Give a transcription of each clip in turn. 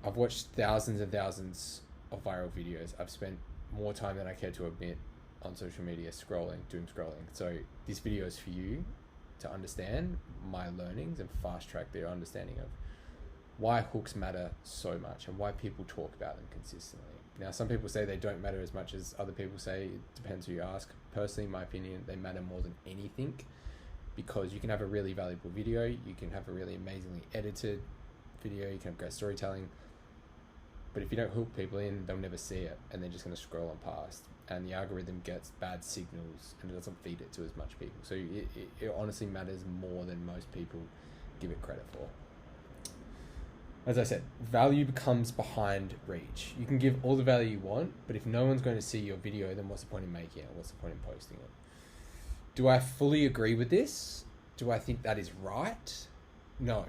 I've watched thousands and thousands of viral videos. I've spent more time than I care to admit on social media doom scrolling. So this video is for you to understand my learnings and fast track their understanding of why hooks matter so much and why people talk about them consistently. Now, some people say they don't matter as much as other people say. It depends who you ask. Personally, in my opinion, they matter more than anything, because you can have a really valuable video, you can have a really amazingly edited video, you can have great storytelling, but if you don't hook people in, they'll never see it, and they're just going to scroll on past, and the algorithm gets bad signals and it doesn't feed it to as much people. So it honestly matters more than most people give it credit for. As I said, value becomes behind reach. You can give all the value you want, but if no one's going to see your video, then what's the point in making it? What's the point in posting it? Do I fully agree with this? Do I think that is right? No.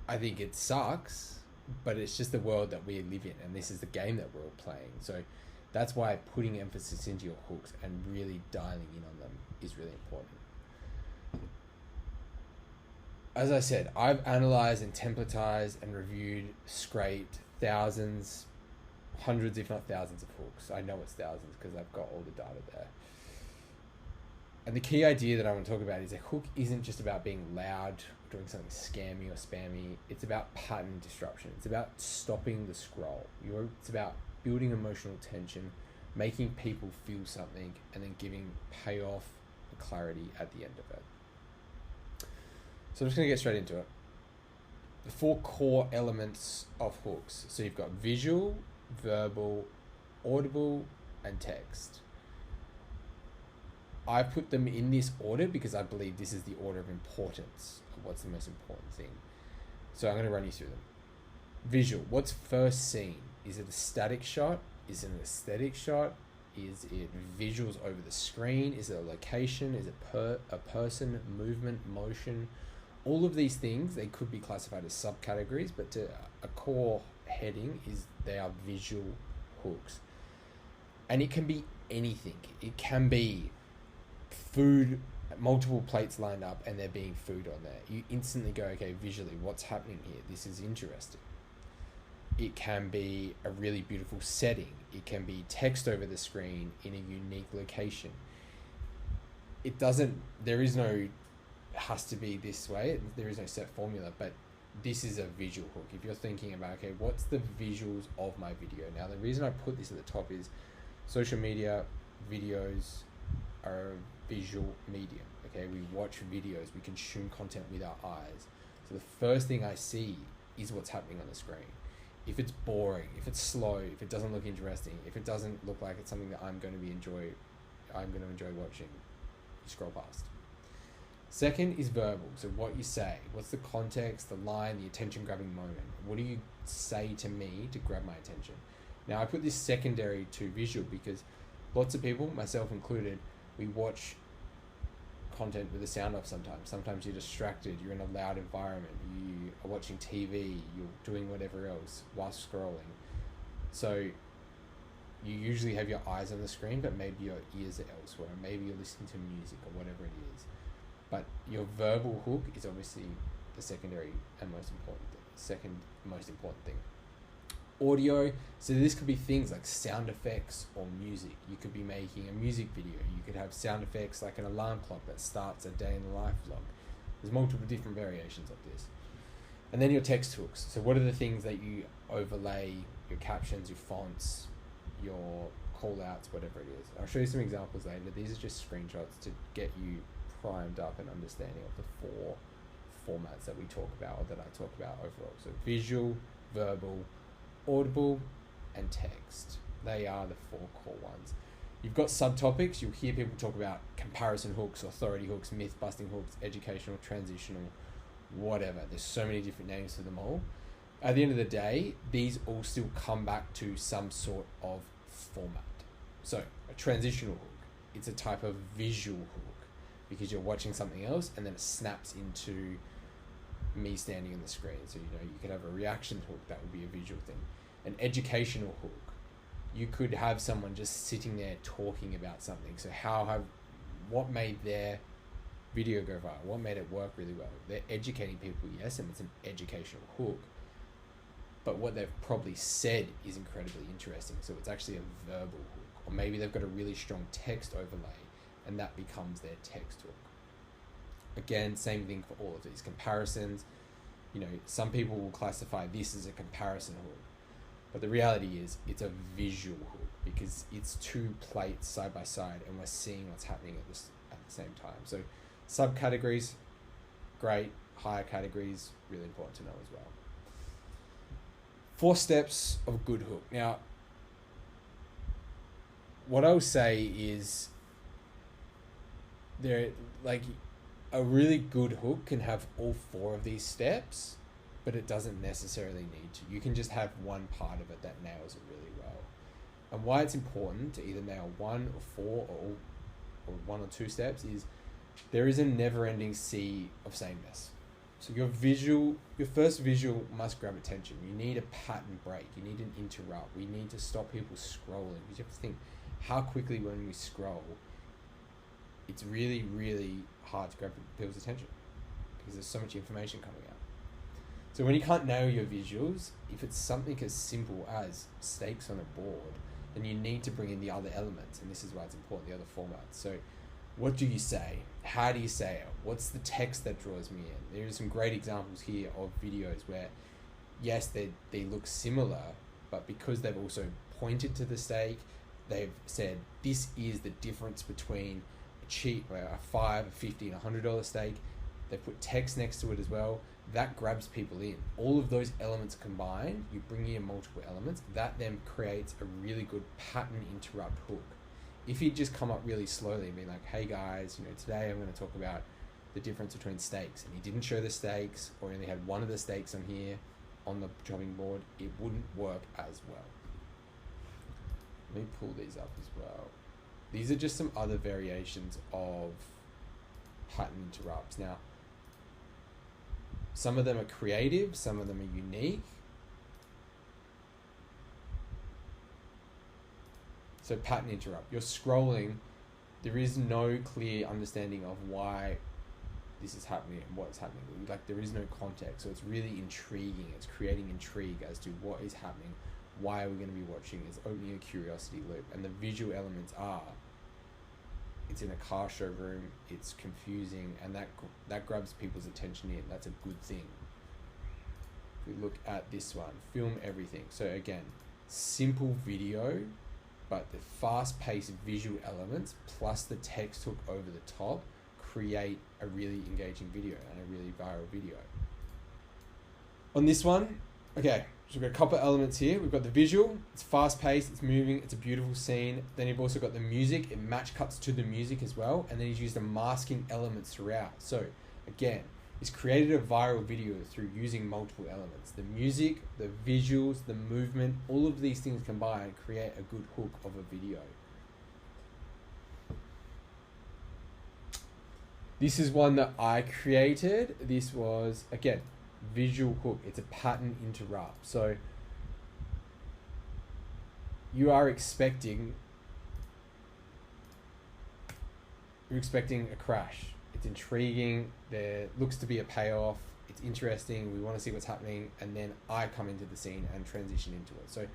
I think it sucks, but it's just the world that we live in, and this is the game that we're all playing. So that's why putting emphasis into your hooks and really dialing in on them is really important. As I said, I've analyzed and templatized and reviewed, scraped thousands, hundreds, if not thousands of hooks. I know it's thousands because I've got all the data there. And the key idea that I want to talk about is a hook isn't just about being loud, doing something scammy or spammy. It's about pattern disruption. It's about stopping the scroll. It's about building emotional tension, making people feel something, and then giving payoff and clarity at the end of it. So I'm just going to get straight into it. The 4 core elements of hooks. So you've got visual, verbal, audible, and text. I put them in this order because I believe this is the order of importance of what's the most important thing. So I'm going to run you through them. Visual. What's first seen? Is it a static shot? Is it an aesthetic shot? Is it visuals over the screen? Is it a location? Is it a person, movement, motion? All of these things, they could be classified as subcategories, but a core heading is they are visual hooks. And it can be anything. It can be food, multiple plates lined up and there being food on there. You instantly go, okay, visually, what's happening here? This is interesting. It can be a really beautiful setting. It can be text over the screen in a unique location. There is no, has to be this way. There is no set formula, but this is a visual hook. If you're thinking about, okay, what's the visuals of my video? Now, the reason I put this at the top is social media videos are a visual medium. Okay, we watch videos, we consume content with our eyes. So the first thing I see is what's happening on the screen. If it's boring, if it's slow, if it doesn't look interesting, if it doesn't look like it's something that I'm going to enjoy watching, you scroll past. Second is verbal. So what you say, what's the context, the line, the attention grabbing moment? What do you say to me to grab my attention? Now I put this secondary to visual because lots of people, myself included, we watch content with the sound off sometimes. Sometimes you're distracted, you're in a loud environment, you are watching TV, you're doing whatever else whilst scrolling. So you usually have your eyes on the screen, but maybe your ears are elsewhere. Maybe you're listening to music or whatever it is. But your verbal hook is obviously the secondary and most important thing. Second most important thing. Audio. So this could be things like sound effects or music. You could be making a music video. You could have sound effects like an alarm clock that starts a day in the life vlog. There's multiple different variations of this. And then your text hooks. So what are the things that you overlay, your captions, your fonts, your call outs, whatever it is. I'll show you some examples later. These are just screenshots to get you primed up and understanding of the 4 formats that we talk about, or that I talk about overall. So visual, verbal, audible, and text. They are the 4 core ones. You've got subtopics. You'll hear people talk about comparison hooks, authority hooks, myth busting hooks, educational, transitional, whatever. There's so many different names for them all. At the end of the day, these all still come back to some sort of format. So a transitional hook, it's a type of visual hook because you're watching something else and then it snaps into me standing on the screen. So, you could have a reaction hook, that would be a visual thing. An educational hook, you could have someone just sitting there talking about something. So what made their video go viral? What made it work really well? They're educating people, yes, and it's an educational hook. but what they've probably said is incredibly interesting. So it's actually a verbal hook. Or maybe they've got a really strong text overlay, and that becomes their text hook. Again, same thing for all of these comparisons. You know, some people will classify this as a comparison hook, but the reality is it's a visual hook because it's two plates side by side and we're seeing what's happening at the same time. So subcategories, great. Higher categories, really important to know as well. 4 steps of a good hook. Now, what I'll say is a really good hook can have all 4 of these steps, but it doesn't necessarily need to. You can just have one part of it that nails it really well. And why it's important to either nail 1 or 4 or 1 or 2 steps is there is a never-ending sea of sameness. So your first visual must grab attention. You need a pattern break. You need an interrupt. We need to stop people scrolling, because you have to think how quickly when we scroll, it's really, really hard to grab people's attention because there's so much information coming out. So when you can't nail your visuals, if it's something as simple as stakes on a board, then you need to bring in the other elements, and this is why it's important, the other formats. So what do you say? How do you say it? What's the text that draws me in? There are some great examples here of videos where, yes, they look similar, but because they've also pointed to the stake, they've said this is the difference between a $5, a $50, and $100 stake. They put text next to it as well. That grabs people in. All of those elements combined, you bring in multiple elements, that then creates a really good pattern interrupt hook. If you just come up really slowly and be like, hey guys, today I'm going to talk about the difference between stakes, and he didn't show the stakes, or he only had one of the stakes on here on the chopping board, it wouldn't work as well. Let me pull these up as well. These are just some other variations of pattern interrupts. Now, some of them are creative, some of them are unique. So pattern interrupt, you're scrolling, there is no clear understanding of why this is happening and what's happening. Like, there is no context, so it's really intriguing. It's creating intrigue as to what is happening, why are we going to be watching. It's opening a curiosity loop, and the visual elements are, it's in a car showroom, it's confusing, and that grabs people's attention in. That's a good thing. If we look at this one, film everything. So again, simple video, but the fast-paced visual elements plus the text hook over the top create a really engaging video and a really viral video. On this one, okay, so we've got a couple of elements here. We've got the visual, it's fast-paced, it's moving, it's a beautiful scene. Then you've also got the music, it match cuts to the music as well, and then he's used the masking elements throughout. So again, he's created a viral video through using multiple elements. The music, the visuals, the movement, all of these things combined create a good hook of a video. This is one that I created. This was, again, visual hook. It's a pattern interrupt. So you're expecting a crash. It's intriguing. There looks to be a payoff. It's interesting. We want to see what's happening. And then I come into the scene and transition into it. So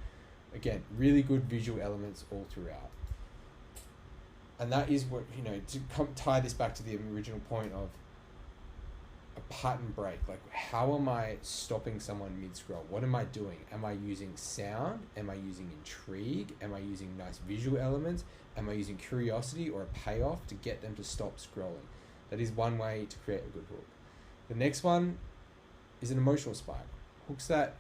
again, really good visual elements all throughout. And that is what, to tie this back to the original point of a pattern break. Like, how am I stopping someone mid-scroll? What am I doing? Am I using sound? Am I using intrigue? Am I using nice visual elements? Am I using curiosity or a payoff to get them to stop scrolling? That is one way to create a good hook. The next one is an emotional spike. Hooks that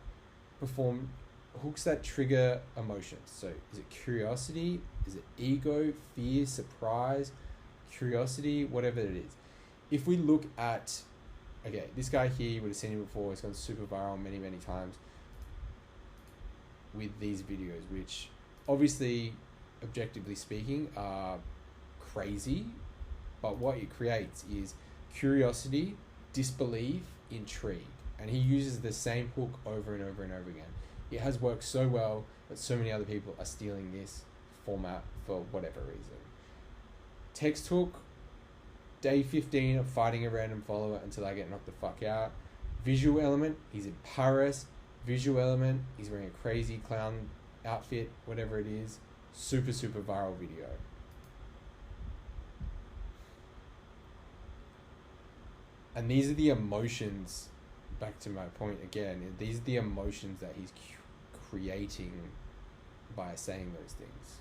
trigger emotions. So is it curiosity? Is it ego, fear, surprise, curiosity, whatever it is? If we look at, okay, this guy here, you would have seen him before. He's gone super viral many, many times with these videos, which obviously, objectively speaking, are crazy. But what it creates is curiosity, disbelief, intrigue. And he uses the same hook over and over and over again. It has worked so well that so many other people are stealing this format for whatever reason. Text hook, day 15 of fighting a random follower until I get knocked the fuck out. Visual element, he's in Paris. Visual element, he's wearing a crazy clown outfit, whatever it is. Super, super viral video. And these are the emotions, back to my point again, these are the emotions that he's creating by saying those things.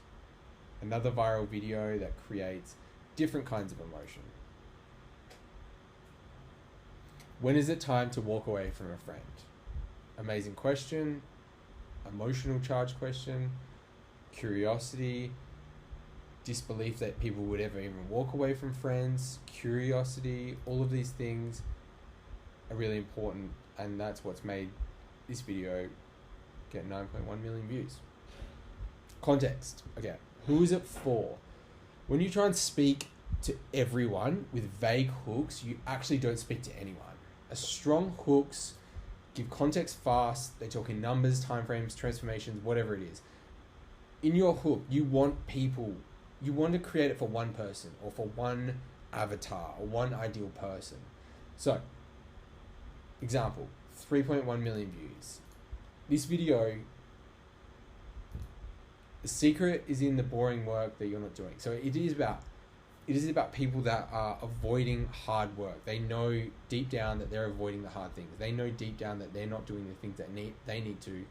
Another viral video that creates different kinds of emotion. When is it time to walk away from a friend? Amazing question, emotional charge question, curiosity, disbelief that people would ever even walk away from friends, curiosity, all of these things are really important, and that's what's made this video get 9.1 million views. Context. Okay, who is it for? When you try and speak to everyone with vague hooks, you actually don't speak to anyone. A strong hooks give context fast, they talk in numbers, timeframes, transformations, whatever it is. In your hook, you want to create it for one person or for one avatar or one ideal person. So, example, 3.1 million views. This video, the secret is in the boring work that you're not doing. So it is about people that are avoiding hard work. They know deep down that they're avoiding the hard things. They know deep down that they're not doing the things that they need to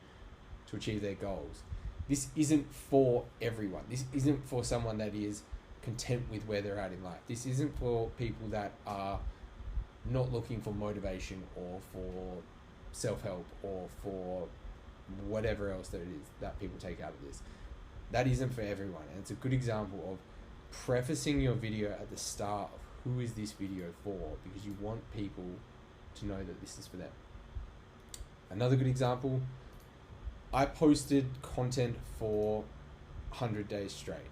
achieve their goals. This isn't for everyone. This isn't for someone that is content with where they're at in life. This isn't for people that are not looking for motivation or for self-help or for whatever else that it is that people take out of this. That isn't for everyone. And it's a good example of prefacing your video at the start of who is this video for, because you want people to know that this is for them. Another good example, I posted content for 100 days straight.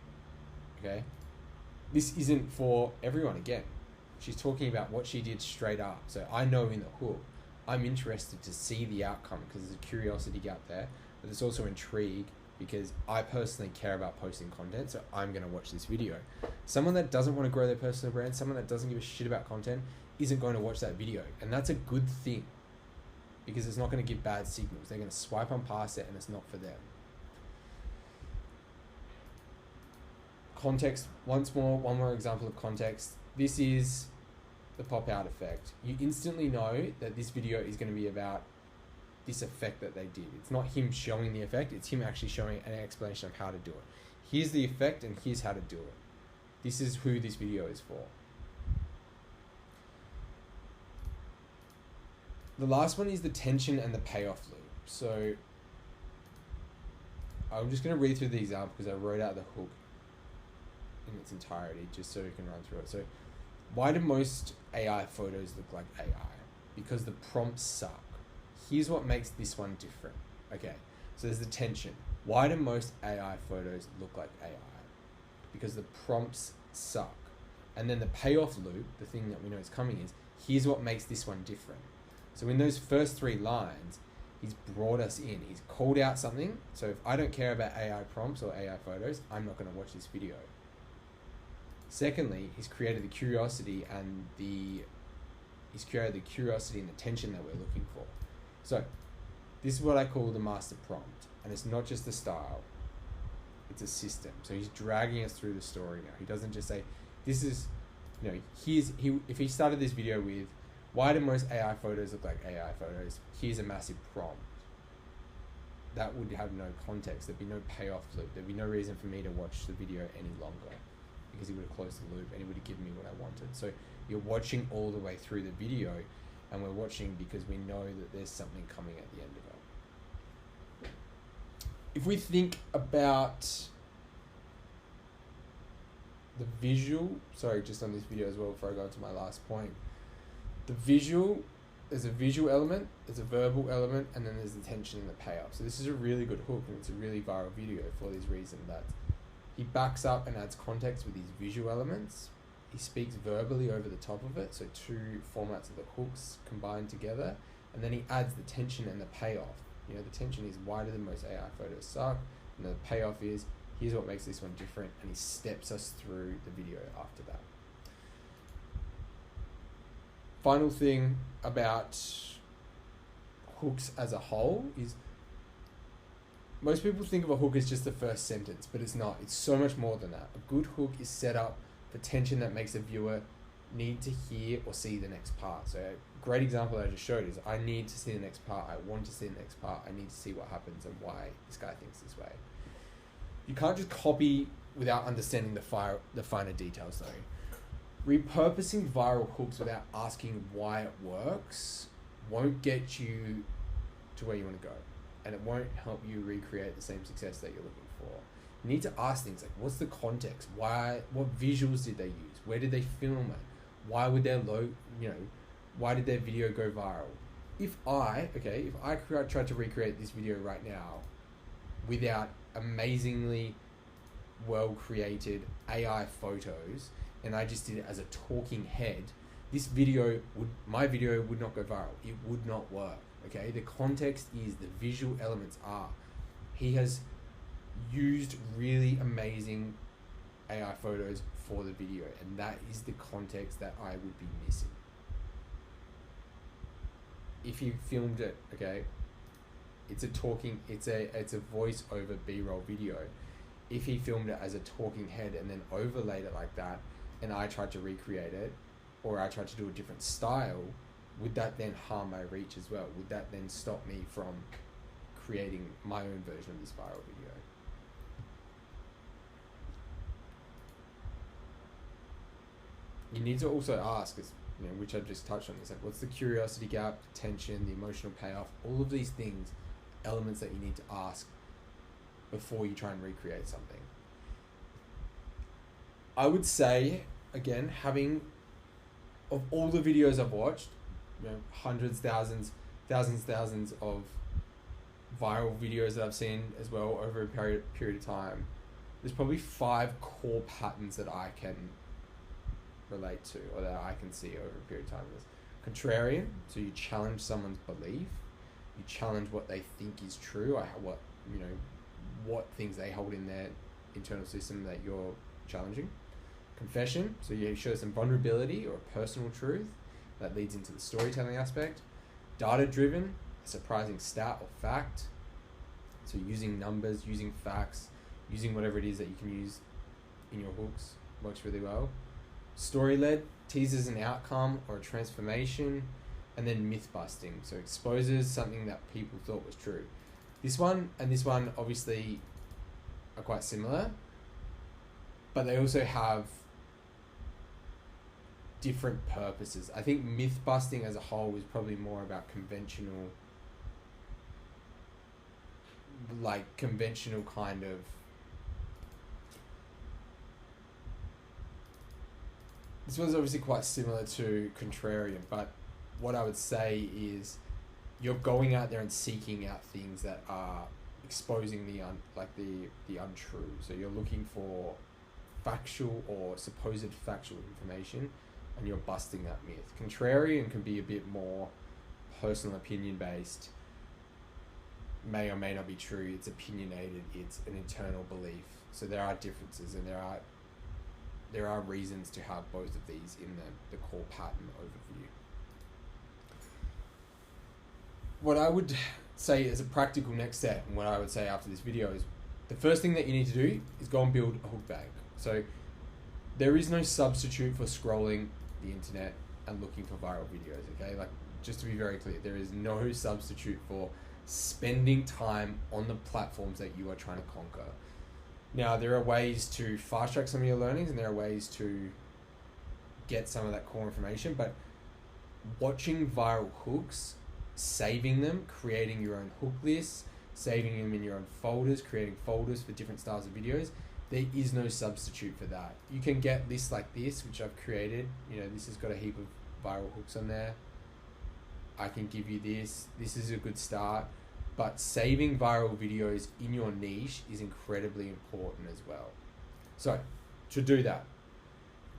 Okay? This isn't for everyone again. She's talking about what she did straight up. So I know in the hook, I'm interested to see the outcome because there's a curiosity gap there, but there's also intrigue because I personally care about posting content, so I'm going to watch this video. Someone that doesn't want to grow their personal brand, someone that doesn't give a shit about content, isn't going to watch that video. And that's a good thing because it's not going to give bad signals. They're going to swipe on past it and it's not for them. Context, one more example of context. This is the pop out effect. You instantly know that this video is going to be about this effect that they did. It's not him showing the effect, it's him actually showing an explanation of how to do it. Here's the effect and here's how to do it. This is who this video is for. The last one is the tension and the payoff loop. So I'm just going to read through the example because I wrote out the hook in its entirety just so you can run through it. So why do most AI photos look like AI? Because the prompts suck. Here's what makes this one different. Okay, so there's the tension. Why do most AI photos look like AI? Because the prompts suck. And then the payoff loop, the thing that we know is coming, is here's what makes this one different. So in those first 3 lines, he's brought us in. He's called out something. So if I don't care about AI prompts or AI photos, I'm not going to watch this video. Secondly, he's created the curiosity and the tension that we're looking for. So this is what I call the master prompt, and it's not just the style, it's a system. So he's dragging us through the story now. He doesn't just say, this is, if he started this video with, why do most AI photos look like AI photos? Here's a massive prompt. That would have no context. There'd be no payoff loop. There'd be no reason for me to watch the video any longer because he would have closed the loop and he would have given me what I wanted. So you're watching all the way through the video, and we're watching because we know that there's something coming at the end of it. If we think about the visual, just on this video as well before I go to my last point, the visual, there's a visual element, there's a verbal element, and then there's the tension and the payoff. So this is a really good hook, and it's a really viral video for this reason, that he backs up and adds context with these visual elements. He speaks verbally over the top of it, so 2 formats of the hooks combined together, and then he adds the tension and the payoff. The tension is, why do the most AI photos suck? And the payoff is, here's what makes this one different, and he steps us through the video after that. Final thing about hooks as a whole is, most people think of a hook as just the first sentence, but it's not. It's so much more than that. A good hook is set up for tension that makes the viewer need to hear or see the next part. So a great example that I just showed is, I need to see the next part. I want to see the next part. I need to see what happens and why this guy thinks this way. You can't just copy without understanding the finer details though. Repurposing viral hooks without asking why it works won't get you to where you want to go, and it won't help you recreate the same success that you're looking for. You need to ask things like, what's the context? Why? What visuals did they use? Where did they film it? Why would why did their video go viral? If I tried to recreate this video right now without amazingly well created AI photos, and I just did it as a talking head, my video would not go viral. It would not work. Okay, the context is, the visual elements are, he has used really amazing AI photos for the video, and that is the context that I would be missing. If he filmed it, okay, it's a voice over B-roll video. If he filmed it as a talking head and then overlaid it like that, and I tried to recreate it, or I tried to do a different style, would that then harm my reach as well? Would that then stop me from creating my own version of this viral video? You need to also ask, which I've just touched on, is like, what's the curiosity gap, tension, the emotional payoff, all of these things, elements that you need to ask before you try and recreate something. I would say, again, of all the videos I've watched, hundreds, thousands of viral videos that I've seen as well over a period of time, there's probably 5 core patterns that I can relate to, or that I can see over a period of time. Is contrarian, so you challenge someone's belief, you challenge what they think is true, or what things they hold in their internal system that you're challenging. Confession, so you show some vulnerability or a personal truth that leads into the storytelling aspect. Data driven, a surprising stat or fact, so using numbers, using facts, using whatever it is that you can use in your hooks works really well. Story led, teases an outcome or a transformation. And then myth busting, so exposes something that people thought was true. This one and this one obviously are quite similar, but they also have different purposes. I think myth busting as a whole is probably more about conventional kind of, this one's obviously quite similar to contrarian, but what I would say is you're going out there and seeking out things that are exposing the untrue. So you're looking for factual or supposed factual information, and you're busting that myth. Contrarian can be a bit more personal opinion based, may or may not be true, it's opinionated, it's an internal belief. So there are differences, and there are reasons to have both of these in the core pattern overview. What I would say as a practical next step, and what I would say after this video, is the first thing that you need to do is go and build a hook bank. So there is no substitute for scrolling the internet and looking for viral videos, okay? Just to be very clear, there is no substitute for spending time on the platforms that you are trying to conquer. Now, there are ways to fast track some of your learnings, and there are ways to get some of that core information, but watching viral hooks, saving them, creating your own hook lists, saving them in your own folders, creating folders for different styles of videos, there is no substitute for that. You can get lists like this, which I've created. This has got a heap of viral hooks on there. I can give you this. This is a good start. But saving viral videos in your niche is incredibly important as well. So, to do that,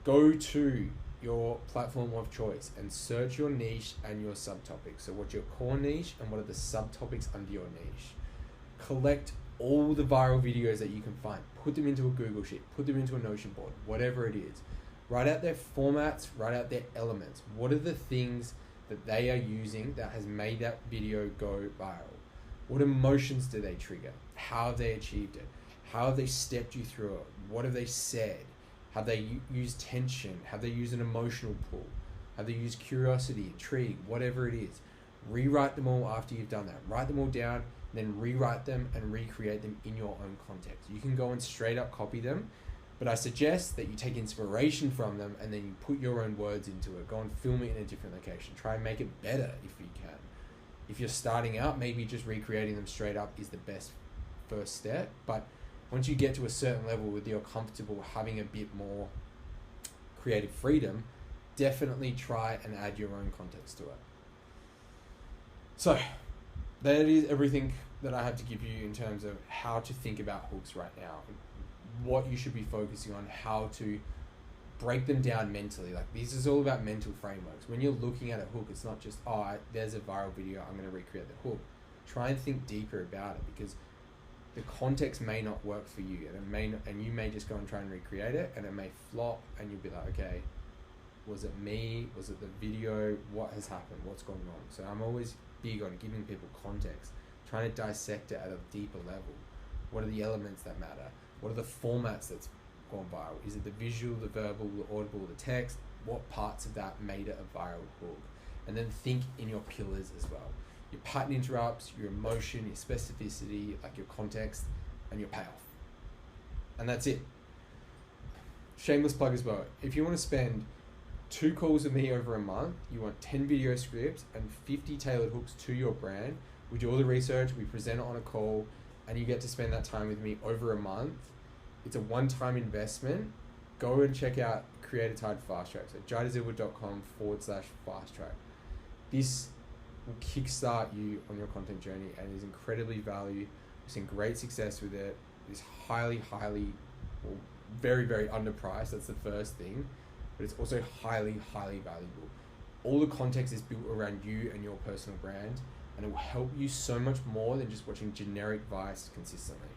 go to your platform of choice and search your niche and your subtopics. So what's your core niche and what are the subtopics under your niche? Collect all the viral videos that you can find. Put them into a Google Sheet, put them into a Notion board, whatever it is. Write out their formats, write out their elements. What are the things that they are using that has made that video go viral? What emotions do they trigger? How have they achieved it? How have they stepped you through it? What have they said? Have they used tension? Have they used an emotional pull? Have they used curiosity, intrigue, whatever it is? Rewrite them all after you've done that. Write them all down, then rewrite them and recreate them in your own context. You can go and straight up copy them, but I suggest that you take inspiration from them and then you put your own words into it. Go and film it in a different location. Try and make it better if you can. If you're starting out, maybe just recreating them straight up is the best first step. But once you get to a certain level where you're comfortable having a bit more creative freedom, definitely try and add your own context to it. So that is everything that I have to give you in terms of how to think about hooks right now, what you should be focusing on, how to break them down mentally. Like, this is all about mental frameworks. When you're looking at a hook, it's not just, there's a viral video, I'm going to recreate the hook. Try and think deeper about it, because the context may not work for you, and you may just go and try and recreate it, and it may flop, and you'll be like, okay, was it me? Was it the video? What has happened? What's gone wrong? So I'm always big on giving people context, trying to dissect it at a deeper level. What are the elements that matter? What are the formats that's gone viral? Is it the visual, the verbal, the audible, the text? What parts of that made it a viral hook? And then think in your pillars as well. Your pattern interrupts, your emotion, your specificity, like your context, and your payoff. And that's it. Shameless plug as well. If you want to spend 2 calls with me over a month, you want 10 video scripts and 50 tailored hooks to your brand, we do all the research, we present it on a call, and you get to spend that time with me over a month. It's a one-time investment. Go and check out Creator Tide Fast Track. So jaidasilva.com/fast track. This will kickstart you on your content journey and is incredibly valued. We've seen great success with it. It's highly, very, very underpriced. That's the first thing. But it's also highly, highly valuable. All the context is built around you and your personal brand, and it will help you so much more than just watching generic advice consistently.